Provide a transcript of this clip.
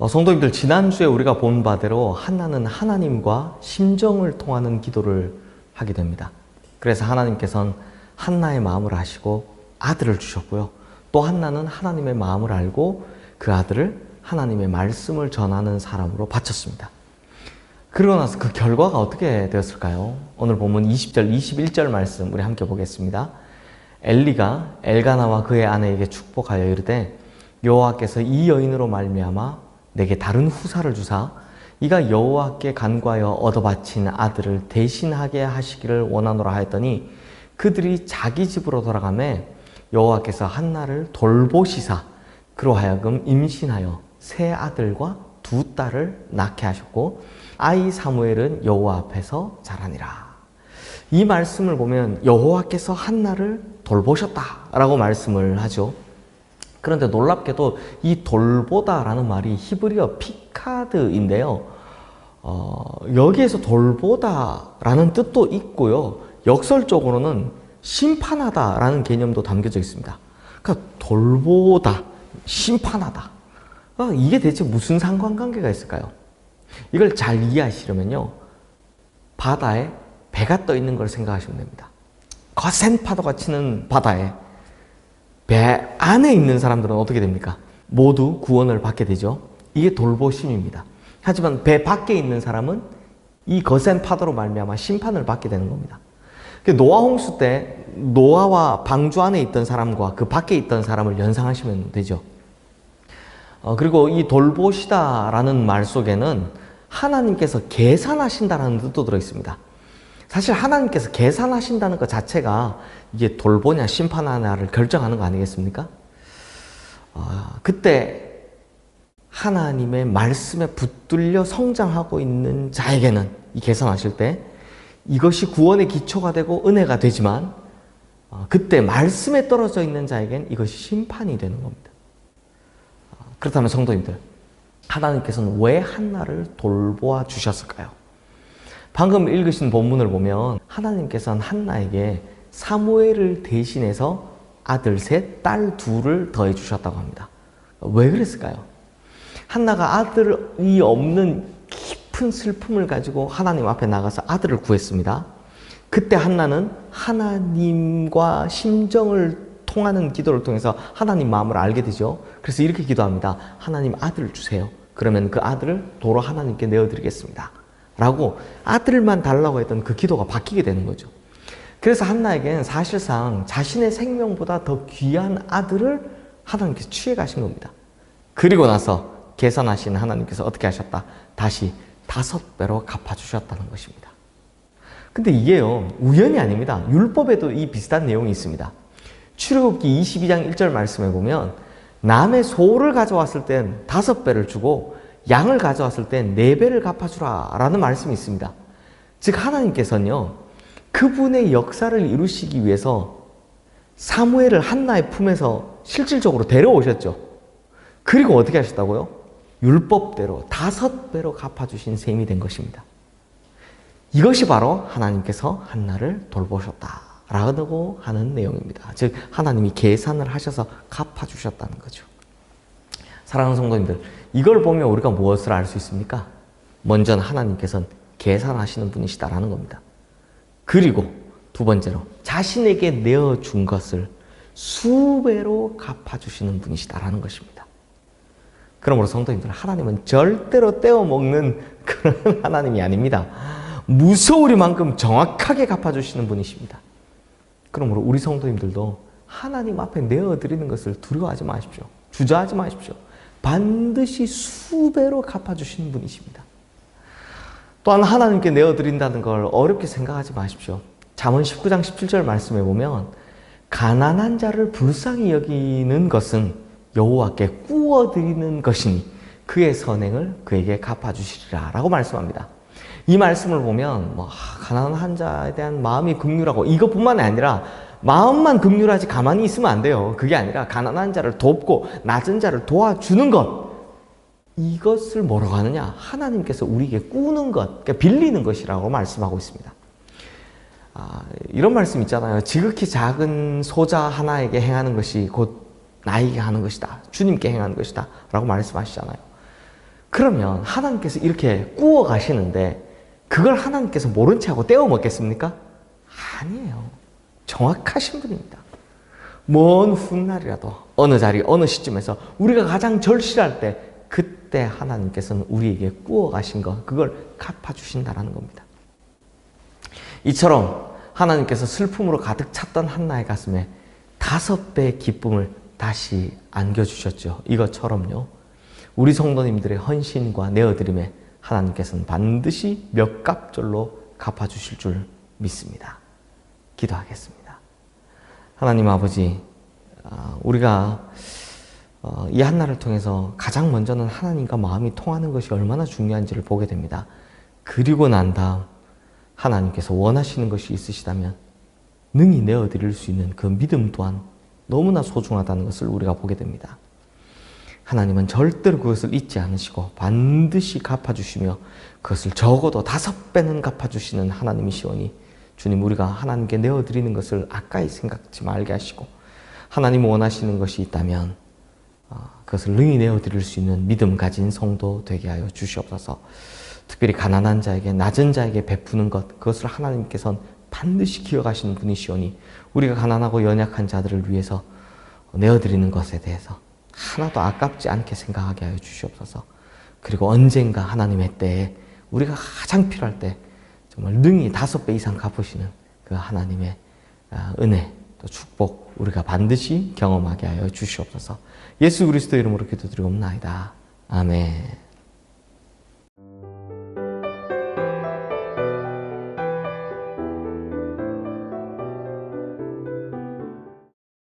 성도님들, 지난주에 우리가 본 바대로 한나는 하나님과 심정을 통하는 기도를 하게 됩니다. 그래서 하나님께서는 한나의 마음을 아시고 아들을 주셨고요. 또 한나는 하나님의 마음을 알고 그 아들을 하나님의 말씀을 전하는 사람으로 바쳤습니다. 그러고 나서 그 결과가 어떻게 되었을까요? 오늘 본문 20절, 21절 말씀 우리 함께 보겠습니다. 엘리가 엘가나와 그의 아내에게 축복하여 이르되 여호와께서 이 여인으로 말미암아 내게 다른 후사를 주사 이가 여호와께 간구하여 얻어 바친 아들을 대신하게 하시기를 원하노라 하였더니 그들이 자기 집으로 돌아가매 여호와께서 한나를 돌보시사 그로 하여금 임신하여 세 아들과 두 딸을 낳게 하셨고 아이 사무엘은 여호와 앞에서 자라니라. 이 말씀을 보면 여호와께서 한나를 돌보셨다라고 말씀을 하죠. 그런데 놀랍게도 이 돌보다라는 말이 히브리어 피카드인데요. 여기에서 돌보다라는 뜻도 있고요. 역설적으로는 심판하다라는 개념도 담겨져 있습니다. 그러니까 돌보다, 심판하다. 이게 대체 무슨 상관관계가 있을까요? 이걸 잘 이해하시려면요. 바다에 배가 떠 있는 걸 생각하시면 됩니다. 거센 파도가 치는 바다에 배 안에 있는 사람들은 어떻게 됩니까? 모두 구원을 받게 되죠. 이게 돌보심입니다. 하지만 배 밖에 있는 사람은 이 거센 파도로 말미암아 심판을 받게 되는 겁니다. 노아 홍수 때 노아와 방주 안에 있던 사람과 그 밖에 있던 사람을 연상하시면 되죠. 그리고 이 돌보시다라는 말 속에는 하나님께서 계산하신다라는 뜻도 들어있습니다. 사실 하나님께서 계산하신다는 것 자체가 이게 돌보냐 심판하냐를 결정하는 거 아니겠습니까? 그때 하나님의 말씀에 붙들려 성장하고 있는 자에게는 이 계산하실 때 이것이 구원의 기초가 되고 은혜가 되지만 그때 말씀에 떨어져 있는 자에게는 이것이 심판이 되는 겁니다. 그렇다면 성도님들, 하나님께서는 왜 한나를 돌보아 주셨을까요? 방금 읽으신 본문을 보면 하나님께서는 한나에게 사무엘을 대신해서 아들 셋, 딸 둘을 더해 주셨다고 합니다. 왜 그랬을까요? 한나가 아들이 없는 깊은 슬픔을 가지고 하나님 앞에 나가서 아들을 구했습니다. 그때 한나는 하나님과 심정을 통하는 기도를 통해서 하나님 마음을 알게 되죠. 그래서 이렇게 기도합니다. 하나님 아들을 주세요. 그러면 그 아들을 도로 하나님께 내어드리겠습니다. 라고 아들만 달라고 했던 그 기도가 바뀌게 되는 거죠. 그래서 한나에게는 사실상 자신의 생명보다 더 귀한 아들을 하나님께서 취해 가신 겁니다. 그리고 나서 계산하신 하나님께서 어떻게 하셨다? 다시 5배로 갚아주셨다는 것입니다. 근데 이게요, 우연이 아닙니다. 율법에도 이 비슷한 내용이 있습니다. 출애굽기 22장 1절 말씀에 보면 남의 소를 가져왔을 땐 5배를 주고 양을 가져왔을 땐 4배를 갚아주라 라는 말씀이 있습니다. 즉 하나님께서는요, 그분의 역사를 이루시기 위해서 사무엘을 한나의 품에서 실질적으로 데려오셨죠. 그리고 어떻게 하셨다고요? 율법대로 5배로 갚아주신 셈이 된 것입니다. 이것이 바로 하나님께서 한나를 돌보셨다라고 하는 내용입니다. 즉 하나님이 계산을 하셔서 갚아주셨다는 거죠. 사랑하는 성도님들, 이걸 보면 우리가 무엇을 알 수 있습니까? 먼저는 하나님께서는 계산하시는 분이시다라는 겁니다. 그리고 두 번째로 자신에게 내어준 것을 수배로 갚아주시는 분이시다라는 것입니다. 그러므로 성도님들, 하나님은 절대로 떼어먹는 그런 하나님이 아닙니다. 무서우리만큼 정확하게 갚아주시는 분이십니다. 그러므로 우리 성도님들도 하나님 앞에 내어드리는 것을 두려워하지 마십시오. 주저하지 마십시오. 반드시 수배로 갚아주시는 분이십니다. 또한 하나님께 내어드린다는 걸 어렵게 생각하지 마십시오. 잠언 19장 17절 말씀에 보면 가난한 자를 불쌍히 여기는 것은 여호와께 꾸어드리는 것이니 그의 선행을 그에게 갚아주시리라 라고 말씀합니다. 이 말씀을 보면 가난한 자에 대한 마음이 긍휼하고 이것뿐만이 아니라 마음만 긍휼하지 가만히 있으면 안 돼요. 그게 아니라 가난한 자를 돕고 낮은 자를 도와주는 것, 이것을 뭐라고 하느냐? 하나님께서 우리에게 꾸는 것, 그러니까 빌리는 것이라고 말씀하고 있습니다. 이런 말씀 있잖아요. 지극히 작은 소자 하나에게 행하는 것이 곧 나에게 하는 것이다. 주님께 행하는 것이다. 라고 말씀하시잖아요. 그러면 하나님께서 이렇게 구워 가시는데 그걸 하나님께서 모른 체하고 떼어 먹겠습니까? 아니에요. 정확하신 분입니다. 먼 훗날이라도 어느 자리 어느 시점에서 우리가 가장 절실할 때 그때 하나님께서는 우리에게 구워 가신 것, 그걸 갚아주신다는 겁니다. 이처럼 하나님께서 슬픔으로 가득 찼던 한나의 가슴에 5배의 기쁨을 다시 안겨주셨죠. 이것처럼요, 우리 성도님들의 헌신과 내어드림에 하나님께서는 반드시 몇 갑절로 갚아주실 줄 믿습니다. 기도하겠습니다. 하나님 아버지, 우리가 이 한나를 통해서 가장 먼저는 하나님과 마음이 통하는 것이 얼마나 중요한지를 보게 됩니다. 그리고 난 다음 하나님께서 원하시는 것이 있으시다면 능히 내어드릴 수 있는 그 믿음 또한 너무나 소중하다는 것을 우리가 보게 됩니다. 하나님은 절대로 그것을 잊지 않으시고 반드시 갚아주시며 그것을 적어도 5배는 갚아주시는 하나님이시오니 주님, 우리가 하나님께 내어드리는 것을 아까이 생각지 말게 하시고 하나님 원하시는 것이 있다면 그것을 능히 내어드릴 수 있는 믿음 가진 성도 되게 하여 주시옵소서. 특별히 가난한 자에게, 낮은 자에게 베푸는 것, 그것을 하나님께서는 반드시 기억하시는 분이시오니 우리가 가난하고 연약한 자들을 위해서 내어드리는 것에 대해서 하나도 아깝지 않게 생각하게 하여 주시옵소서. 그리고 언젠가 하나님의 때에 우리가 가장 필요할 때 정말 능히 5배 이상 갚으시는 그 하나님의 은혜, 또 축복 우리가 반드시 경험하게 하여 주시옵소서. 예수 그리스도 이름으로 기도드리옵나이다. 아멘.